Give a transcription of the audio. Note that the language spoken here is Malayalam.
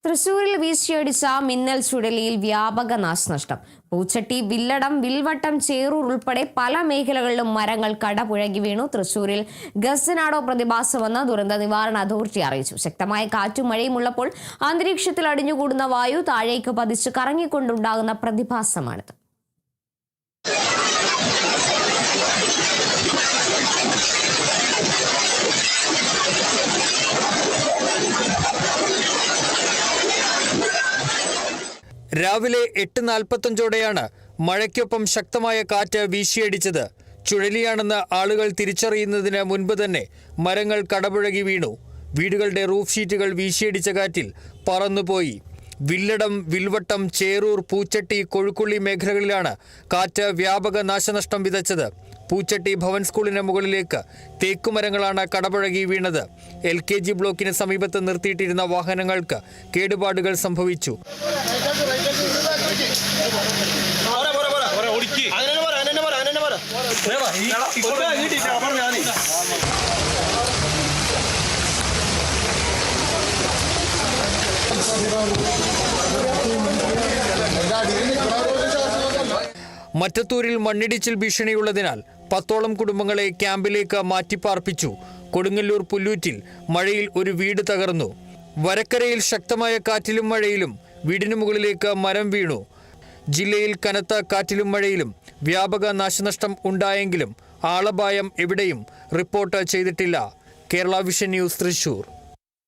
തൃശൂരിൽ വീശിയടിച്ച മിന്നൽ ചുഴലിയിൽ വ്യാപക നാശനഷ്ടം. പൂച്ചട്ടി, വില്ലടം, വിൽവട്ടം, ചേറൂർ ഉൾപ്പെടെ പല മേഖലകളിലും മരങ്ങൾ കടപുഴകി വീണു. തൃശൂരിൽ ഗസ്സനാഡോ പ്രതിഭാസമെന്ന് ദുരന്ത നിവാരണ അതോറിറ്റി അറിയിച്ചു. ശക്തമായ കാറ്റും മഴയും ഉള്ളപ്പോൾ അന്തരീക്ഷത്തിൽ അടിഞ്ഞുകൂടുന്ന വായു താഴേക്ക് പതിച്ച് കറങ്ങിക്കൊണ്ടുണ്ടാകുന്ന പ്രതിഭാസമാണിത്. രാവിലെ 8:45 മഴയ്ക്കൊപ്പം ശക്തമായ കാറ്റ് വീശിയടിച്ചത്. ചുഴലിയാണെന്ന് ആളുകൾ തിരിച്ചറിയുന്നതിന് മുൻപ് തന്നെ മരങ്ങൾ കടപുഴകി വീണു. വീടുകളുടെ റൂഫ് ഷീറ്റുകൾ വീശിയടിച്ച കാറ്റിൽ പറന്നുപോയി. വില്ലടം, വിൽവട്ടം, ചേറൂർ, പൂച്ചട്ടി, കൊഴുക്കുള്ളി മേഖലകളിലാണ് കാറ്റ് വ്യാപക നാശനഷ്ടം വിതച്ചത്. പൂച്ചട്ടി ഭവൻ സ്കൂളിന് മുകളിലേക്ക് തേക്കുമരങ്ങളാണ് കടപുഴകി വീണത്. LKG ബ്ലോക്കിന് സമീപത്ത് നിർത്തിയിട്ടിരുന്ന വാഹനങ്ങൾക്ക് കേടുപാടുകൾ സംഭവിച്ചു. മറ്റത്തൂരിൽ മണ്ണിടിച്ചിൽ ഭീഷണിയുള്ളതിനാൽ 10ഓളം കുടുംബങ്ങളെ ക്യാമ്പിലേക്ക് മാറ്റിപ്പാർപ്പിച്ചു. കൊടുങ്ങല്ലൂർ പുല്ലൂറ്റിൽ മഴയിൽ ഒരു വീട് തകർന്നു. വരക്കരയിൽ ശക്തമായ കാറ്റിലും മഴയിലും വീടിനു മുകളിലേക്ക് മരം വീണു. ജില്ലയിൽ കനത്ത കാറ്റിലും മഴയിലും വ്യാപക നാശനഷ്ടം ഉണ്ടായെങ്കിലും ആളപായം എവിടെയും റിപ്പോർട്ട് ചെയ്തിട്ടില്ല. Kerala vision news, Thrissur.